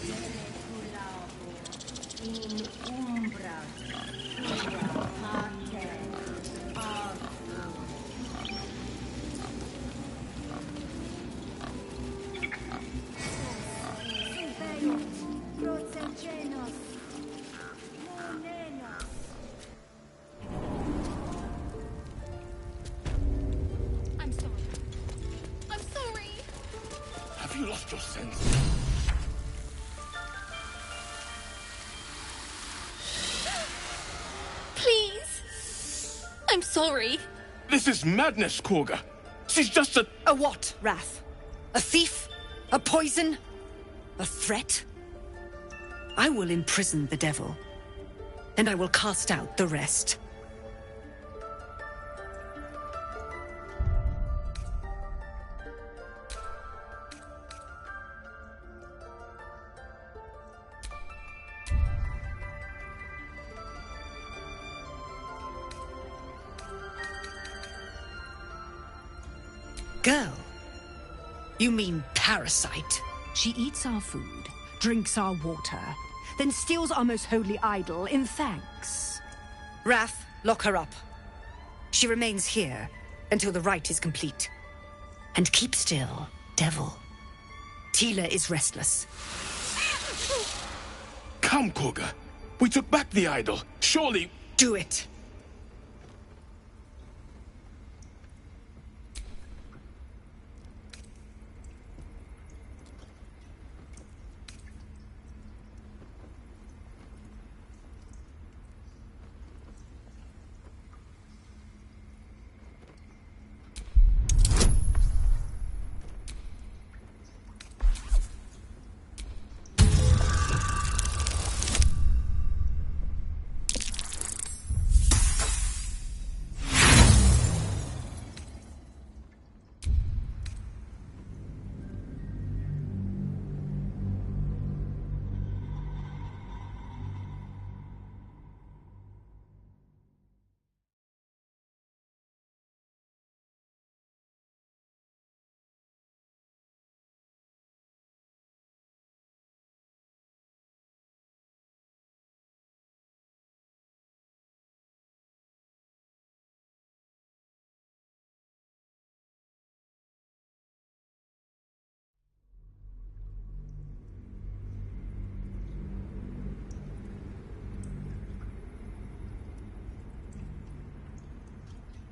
In umbra, I'm sorry. I'm sorry. Have you lost your senses? Please. I'm sorry. This is madness, Korga. She's just a... A what, Wrath? A thief? A poison? A threat? I will imprison the devil, and I will cast out the rest. Girl? You mean parasite? She eats our food, drinks our water, then steals our most holy idol in thanks. Wrath, lock her up. She remains here until the rite is complete. And keep still, devil. Tila is restless. Come, Korga. We took back the idol. Surely... Do it.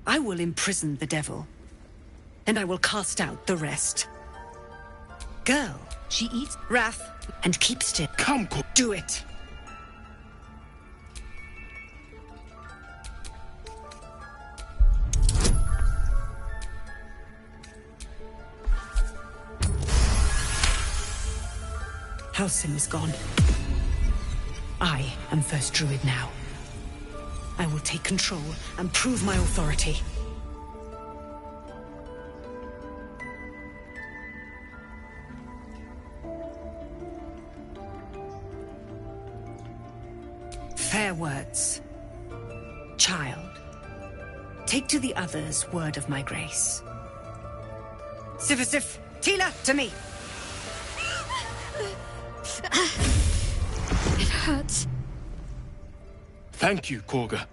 I will imprison the devil, and I will cast out the rest. Girl, She eats... Wrath, and keep still. Come, Korga. Do it. Halsin is gone. I am first druid now. I will take control and prove my authority. Fair words. Child, take to the others word of my grace. Sifasif, Tila, to me! It hurts. Thank you, Korga.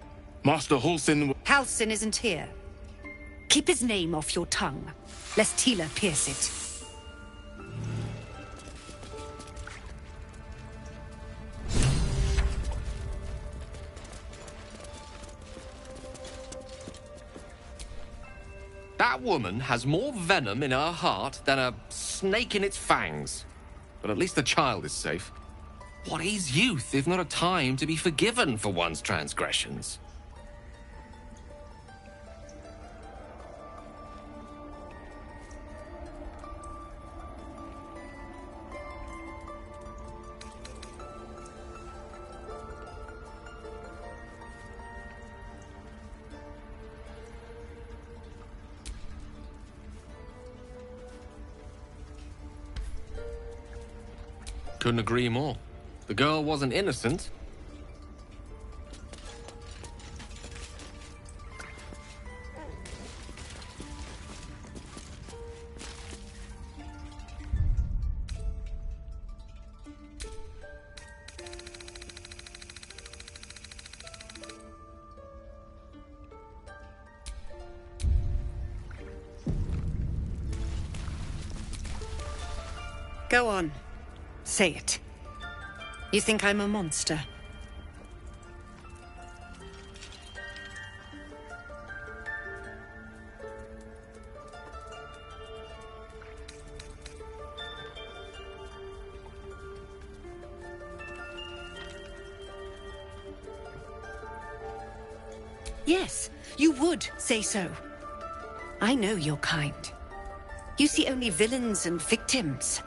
Master Halsin... Halsin isn't here. Keep his name off your tongue, lest Tila pierce it. That woman has more venom in her heart than a snake in its fangs. But at least the child is safe. What is youth if not a time to be forgiven for one's transgressions? Couldn't agree more. The girl wasn't innocent. Go on. Say it. You think I'm a monster? Yes, you would say so. I know your kind. You see only villains and victims.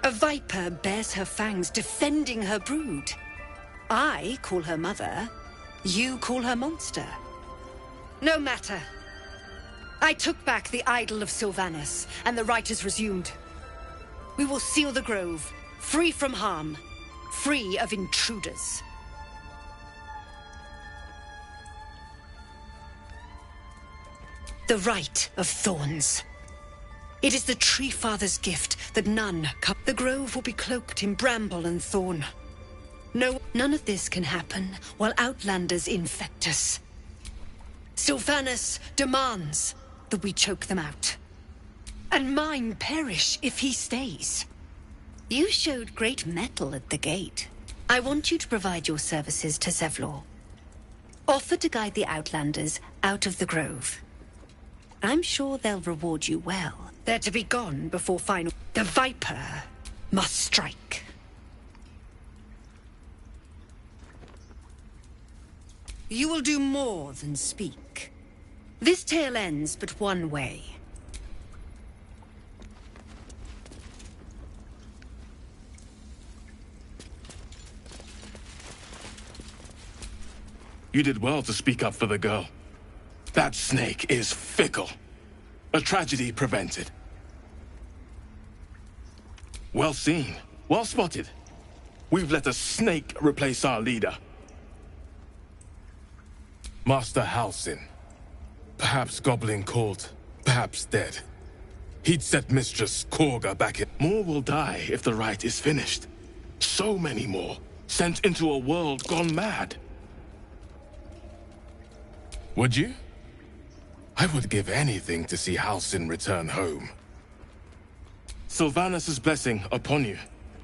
A viper bears her fangs defending her brood. I call her mother. You call her monster. No matter. I took back the idol of Sylvanus, and the rite is resumed. We will seal the grove, free from harm, free of intruders. The Rite of Thorns. It is the Tree Father's gift that none come. The grove will be cloaked in bramble and thorn. None of this can happen while Outlanders infect us. Sylvanus demands that we choke them out. And mine perish if he stays. You showed great mettle at the gate. I want you to provide your services to Zevlor. Offer to guide the Outlanders out of the grove. I'm sure they'll reward you well. They're to be gone before final... The Viper must strike. You will do more than speak. This tale ends but one way. You did well to speak up for the girl. That snake is fickle. A tragedy prevented. Well seen. Well spotted. We've let a snake replace our leader. Master Halsin. Perhaps Goblin called, perhaps dead. He'd set Mistress Korga back in. More will die if the rite is finished. So many more, sent into a world gone mad. Would you? I would give anything to see Halsin return home. Sylvanus' blessing upon you,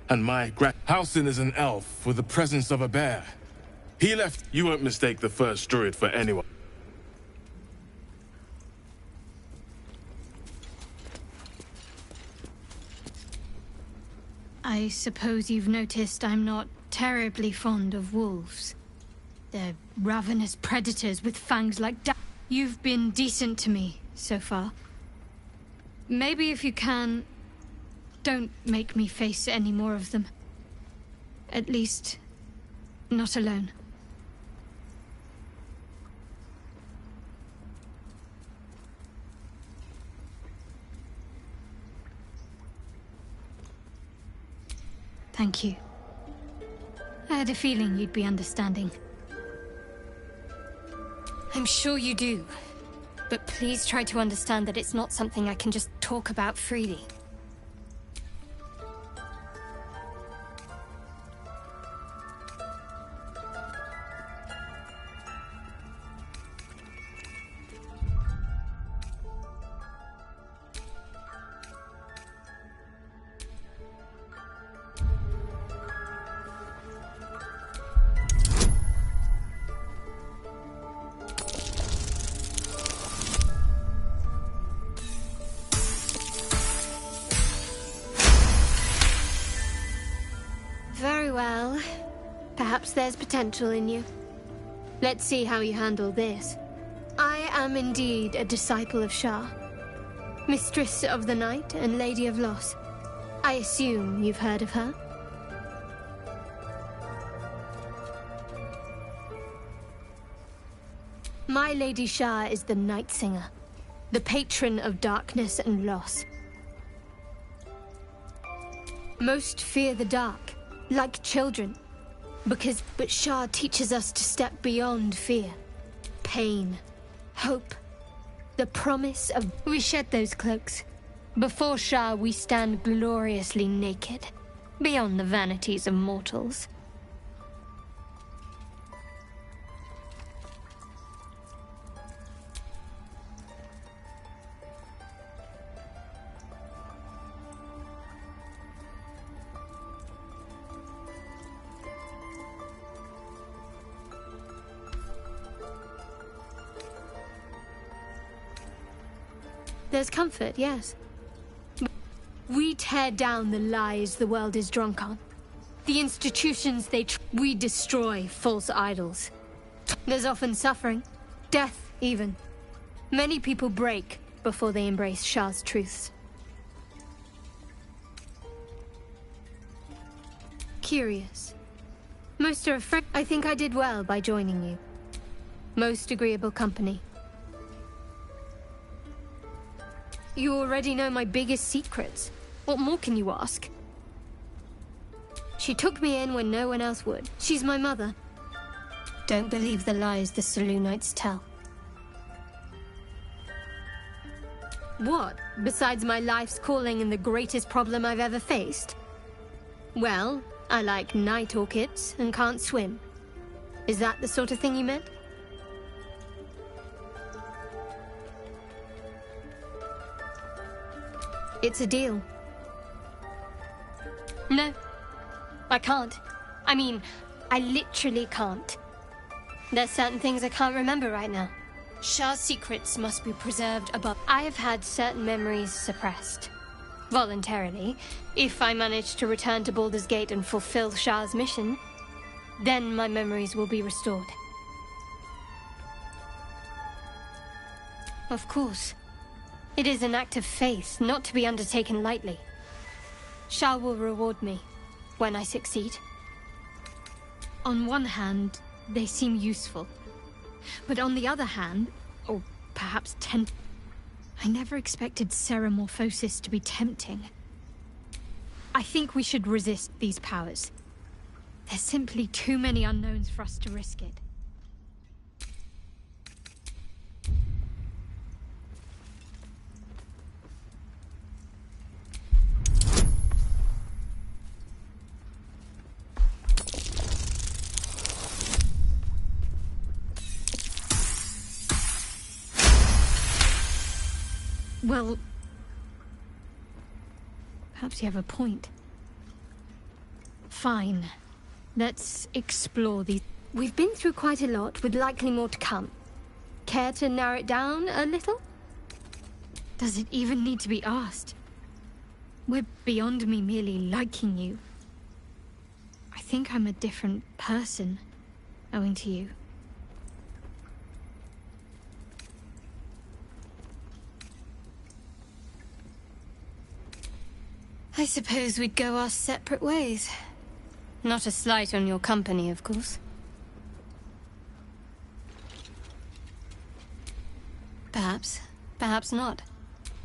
and my Halsin is an elf with the presence of a bear. He left... You won't mistake the first druid for anyone. I suppose you've noticed I'm not terribly fond of wolves. They're ravenous predators with fangs like You've been decent to me so far. Maybe if you can, don't make me face any more of them. At least, not alone. Thank you. I had a feeling you'd be understanding. I'm sure you do. But please try to understand that it's not something I can just talk about freely. Very well. Perhaps there's potential in you. Let's see how you handle this. I am indeed a disciple of Shah, Mistress of the Night and Lady of Loss. I assume you've heard of her? My Lady Shah is the Night Singer, the patron of darkness and loss. Most fear the dark, like children, but Shah teaches us to step beyond fear, pain, hope, the promise of... We shed those cloaks. Before Shah, we stand gloriously naked, beyond the vanities of mortals. There's comfort, yes. We tear down the lies the world is drunk on. The institutions we destroy false idols. There's often suffering, death even. Many people break before they embrace Shah's truths. Curious. Most are afraid. I think I did well by joining you. Most agreeable company. You already know my biggest secrets. What more can you ask? She took me in when no one else would. She's my mother. Don't believe the lies the Saloonites tell. What? Besides my life's calling and the greatest problem I've ever faced? Well, I like night orchids and can't swim. Is that the sort of thing you meant? It's a deal. No, I can't. I mean, I literally can't. There's certain things I can't remember right now. Shah's secrets must be preserved above. I have had certain memories suppressed. Voluntarily. If I manage to return to Baldur's Gate and fulfill Shah's mission, then my memories will be restored. Of course. It is an act of faith, not to be undertaken lightly. Shah will reward me when I succeed. On one hand, they seem useful. But on the other hand, or perhaps I never expected Ceramorphosis to be tempting. I think we should resist these powers. There's simply too many unknowns for us to risk it. Well, perhaps you have a point. Fine. Let's explore these. We've been through quite a lot, with likely more to come. Care to narrow it down a little? Does it even need to be asked? We're beyond me merely liking you. I think I'm a different person, owing to you. I suppose we'd go our separate ways. Not a slight on your company, of course. Perhaps. Perhaps not.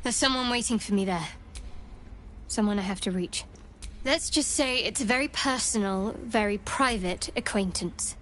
There's someone waiting for me there. Someone I have to reach. Let's just say it's a very personal, very private acquaintance.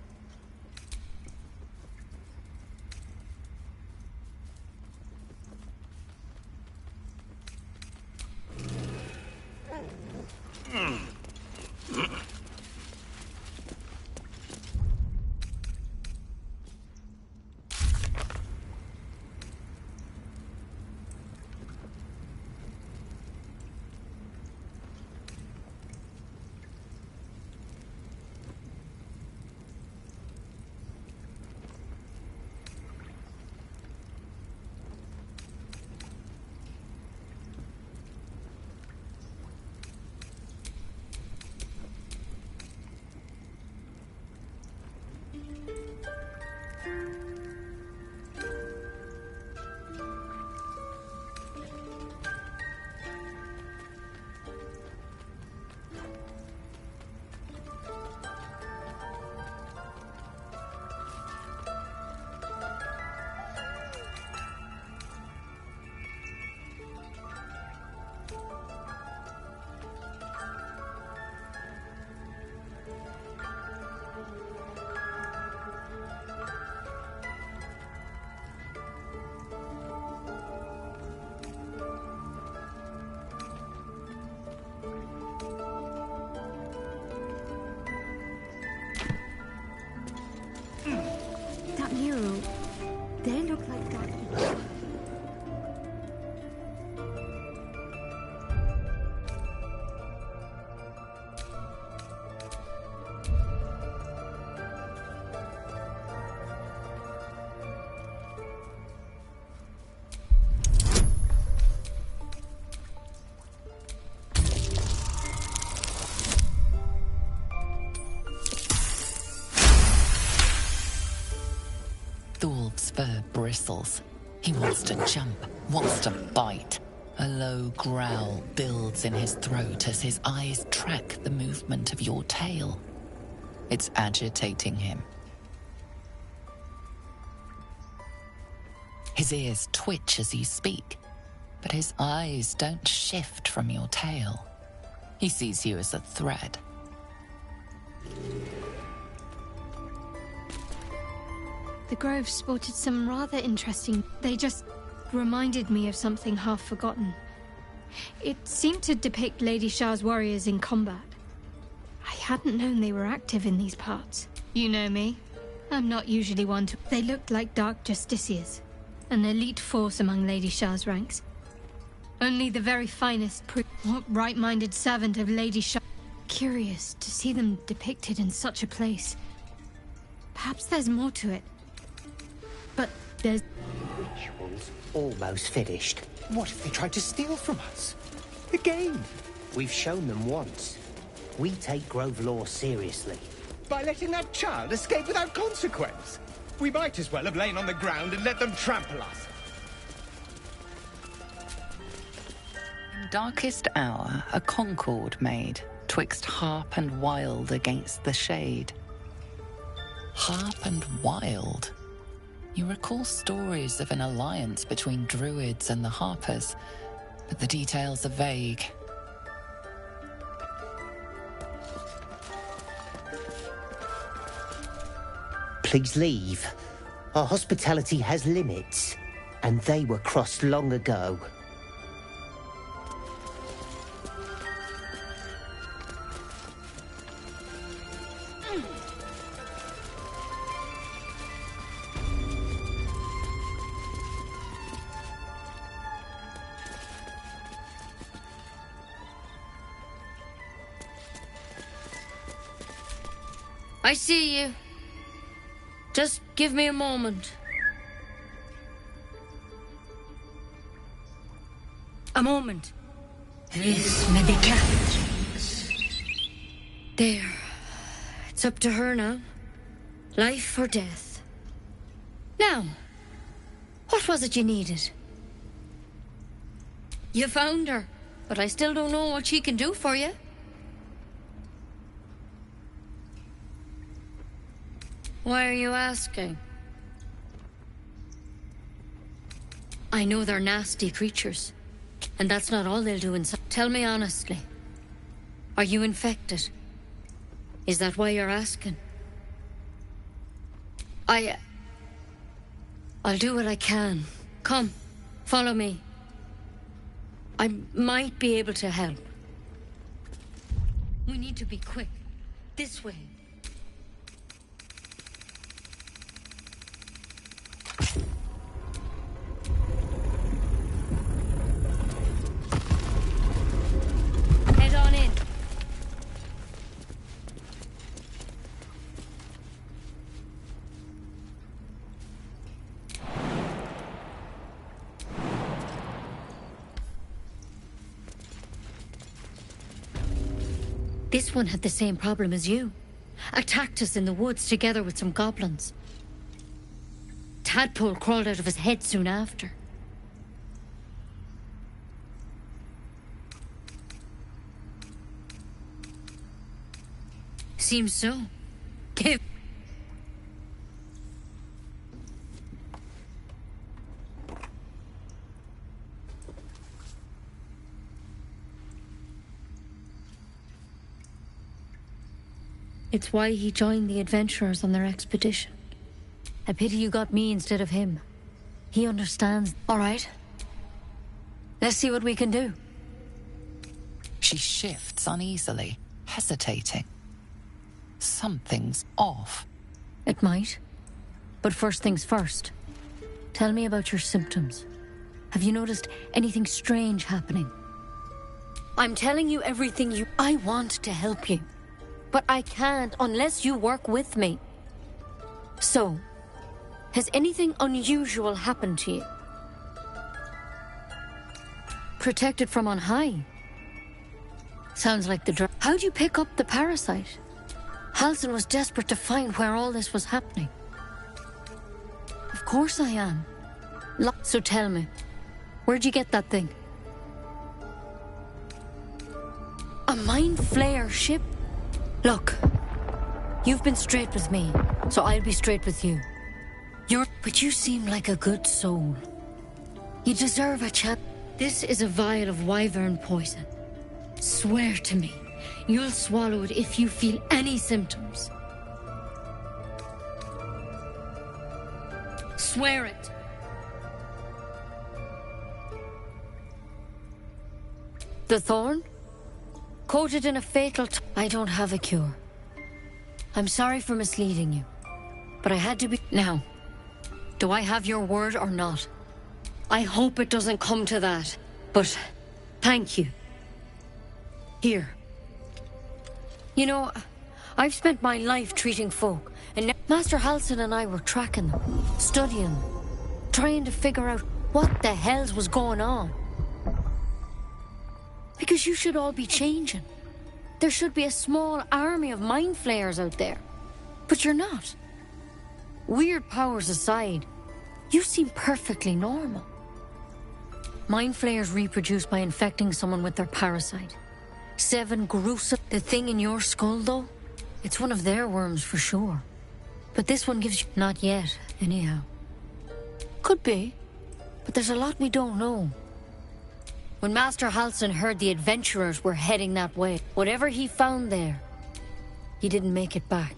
His fur bristles. He wants to jump, wants to bite. A low growl builds in his throat as his eyes track the movement of your tail. It's agitating him. His ears twitch as you speak, but his eyes don't shift from your tail. He sees you as a threat. The Grove sported some rather interesting... They just reminded me of something half forgotten. It seemed to depict Lady Shah's warriors in combat. I hadn't known they were active in these parts. You know me. I'm not usually one to... They looked like dark justiciars, an elite force among Lady Shah's ranks. Only the very finest what right-minded servant of Lady Shah... Curious to see them depicted in such a place. Perhaps there's more to it. But there's... Ritual's almost finished. What if they tried to steal from us? Again? We've shown them once. We take Grove law seriously. By letting that child escape without consequence? We might as well have lain on the ground and let them trample us. In darkest hour, a concord made, twixt harp and wild against the shade. Harp and wild? You recall stories of an alliance between druids and the Harpers, but the details are vague. Please leave. Our hospitality has limits, and they were crossed long ago. I see you. Just give me a moment. A moment. Vis medicat. There. It's up to her now. Life or death. Now, what was it you needed? You found her, but I still don't know what she can do for you. Why are you asking? I know they're nasty creatures, and that's not all they'll do inside. Tell me honestly, are you infected? Is that why you're asking? I'll do what I can. Come, follow me. I might be able to help. We need to be quick. This way. Head on in. This one had the same problem as you. Attacked us in the woods together with some goblins. Tadpole crawled out of his head soon after. Seems so. Give. It's why he joined the adventurers on their expedition. A pity you got me instead of him. He understands. All right. Let's see what we can do. She shifts uneasily, hesitating. Something's off. It might. But first things first. Tell me about your symptoms. Have you noticed anything strange happening? I'm telling you everything you... I want to help you. But I can't unless you work with me. So, has anything unusual happened to you? Protected from on high? Sounds like the drug. How'd you pick up the parasite? Halsin was desperate to find where all this was happening. Of course I am. So tell me, where'd you get that thing? A mind flayer ship? Look, you've been straight with me, so I'll be straight with you. But you seem like a good soul. You deserve a chance. This is a vial of wyvern poison. Swear to me, you'll swallow it if you feel any symptoms. Swear it. The thorn? Coated in a fatal I don't have a cure. I'm sorry for misleading you, but I had to be— Now, do I have your word or not? I hope it doesn't come to that, but thank you. Here. You know, I've spent my life treating folk, and Master Halsin and I were tracking them, studying them, trying to figure out what the hells was going on. Because you should all be changing. There should be a small army of mind flayers out there. But you're not. Weird powers aside, you seem perfectly normal. Mind flayers reproduce by infecting someone with their parasite. 7 gruesome— The thing in your skull, though? It's one of their worms for sure. But this one gives you— Not yet, anyhow. Could be. But there's a lot we don't know. When Master Halsin heard the adventurers were heading that way, whatever he found there, he didn't make it back.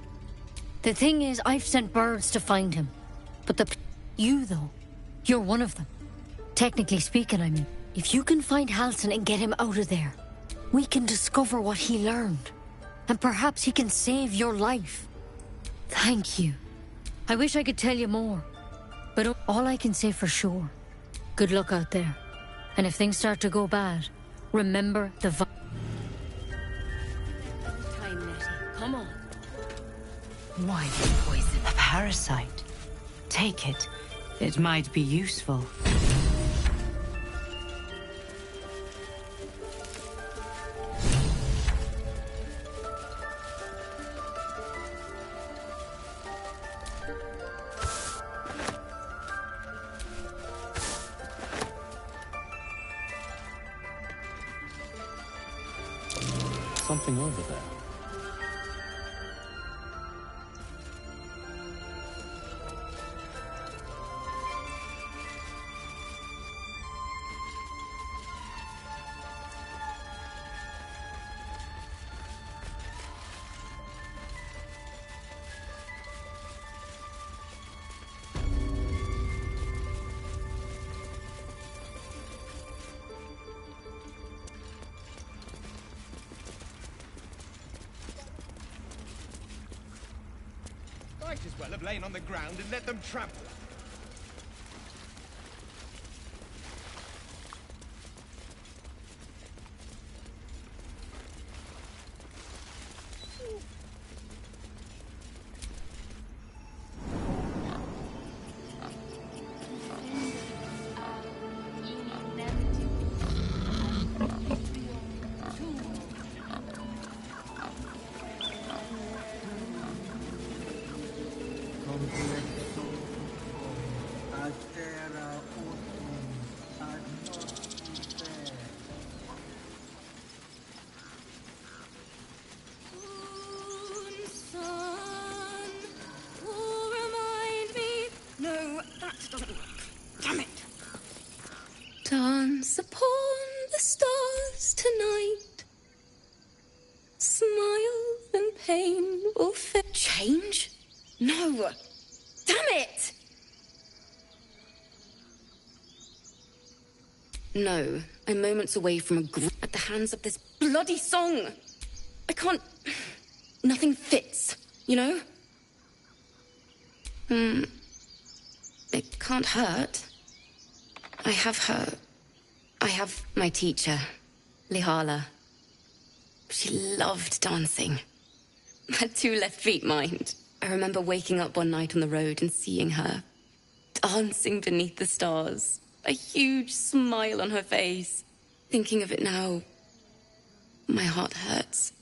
The thing is, I've sent birds to find him. But you, though, you're one of them. Technically speaking, I mean. If you can find Halsin and get him out of there, we can discover what he learned. And perhaps he can save your life. Thank you. I wish I could tell you more. But all I can say for sure, good luck out there. And if things start to go bad, remember the time, Nettie. Come on. Why the poison? A parasite. Take it. It might be useful. Something over there. Might as well have lain on the ground and let them trample us. Dance upon the stars tonight. Smile and pain will fit. Change? No! Damn it! No, I'm moments away from at the hands of this bloody song. I can't. Nothing fits, you know? It can't hurt. I have her. I have my teacher, Lihala. She loved dancing. Had 2 left feet, mind. I remember waking up one night on the road and seeing her dancing beneath the stars. A huge smile on her face. Thinking of it now, my heart hurts.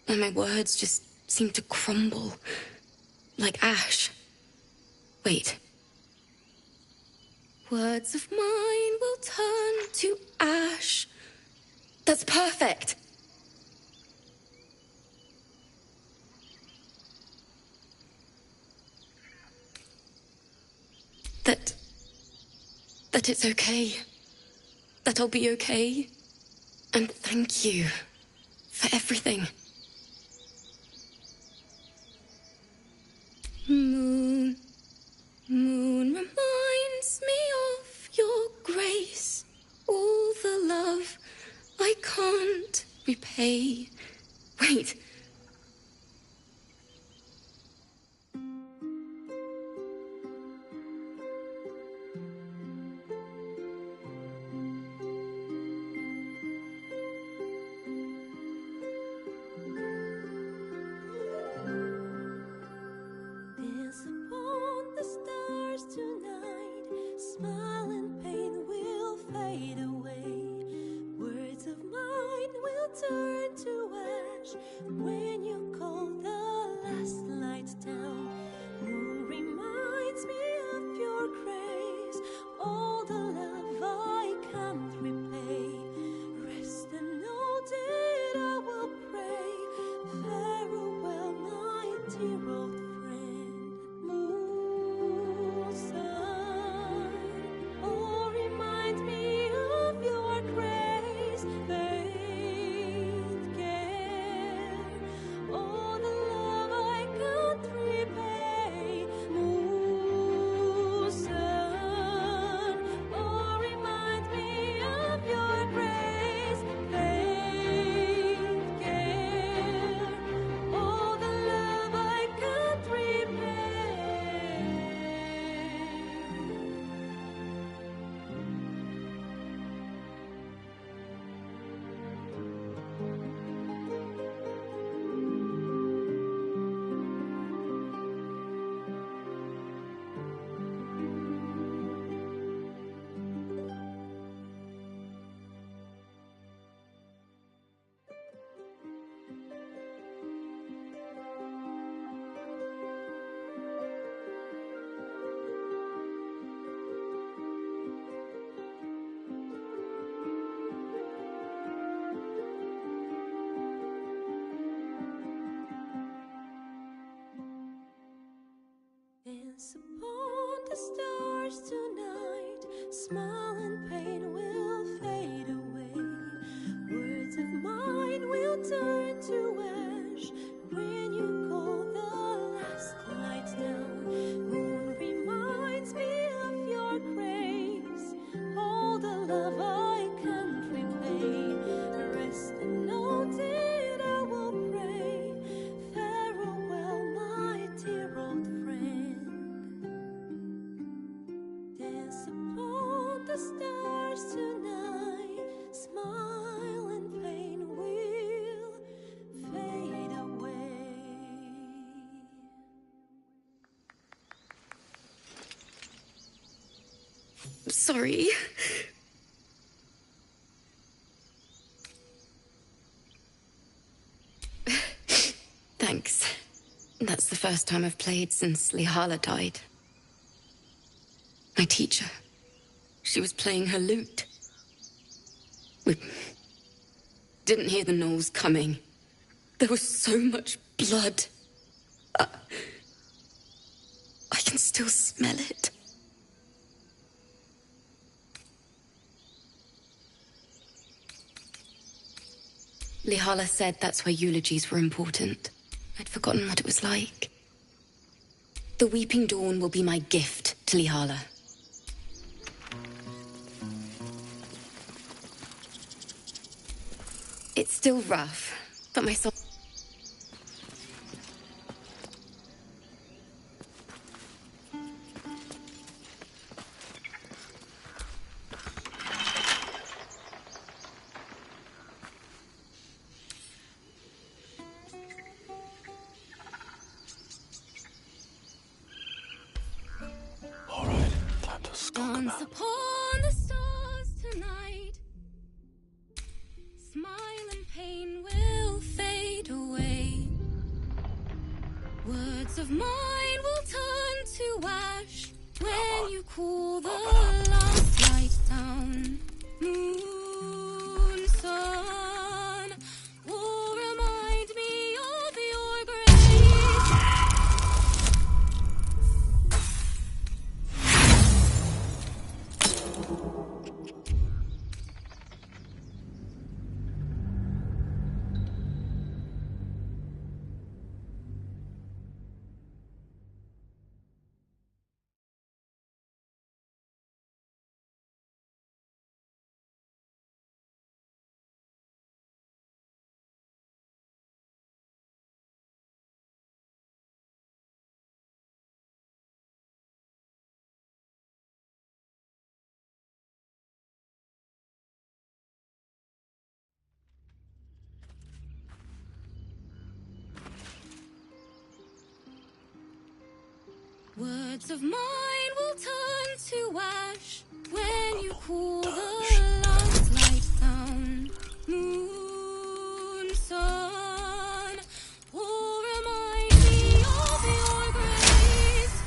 And my words just seem to crumble like ash. Wait. Words of mine will turn to ash. That's perfect. That it's okay. That I'll be okay. And thank you for everything. Moon, moon reminds me of your grace. All the love I can't repay. Wait. Dance upon the stars tonight. Smile and pain will fade away. Words of mine will turn to ash when you call the last lights down. Moon reminds me of your grace. All the love I can't repay. Rest and note it, I will pray. Farewell, my dear old friend. Dance upon the stars tonight. Smile and pain will fade away. Sorry. Thanks. That's the first time I've played since Lihala died. My teacher. She was playing her lute. We didn't hear the gnolls coming. There was so much blood. I can still smell it. Lihala said that's why eulogies were important. I'd forgotten what it was like. The Weeping Dawn will be my gift to Lihala. It's still rough, but my soul... Dance upon the stars tonight. Smile and pain will fade away. Words of mine will turn to ash when you call the light. moon, sun, will remind me of your grace. Words of mine will turn to ash when you cool the last light down. Moon, sun, will remind me of your grace.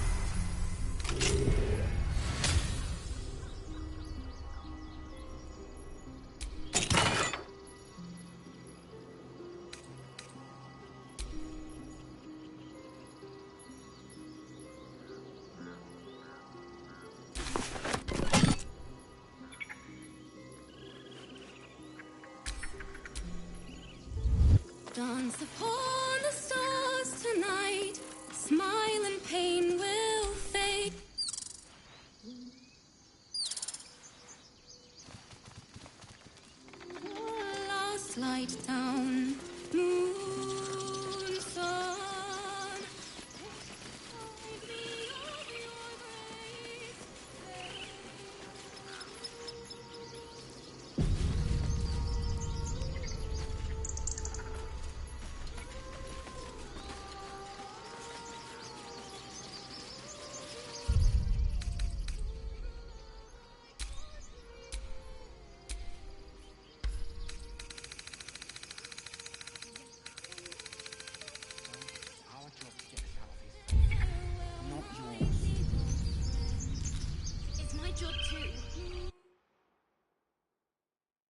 Dance upon the stars tonight. Smile and pain will fade. Last light down.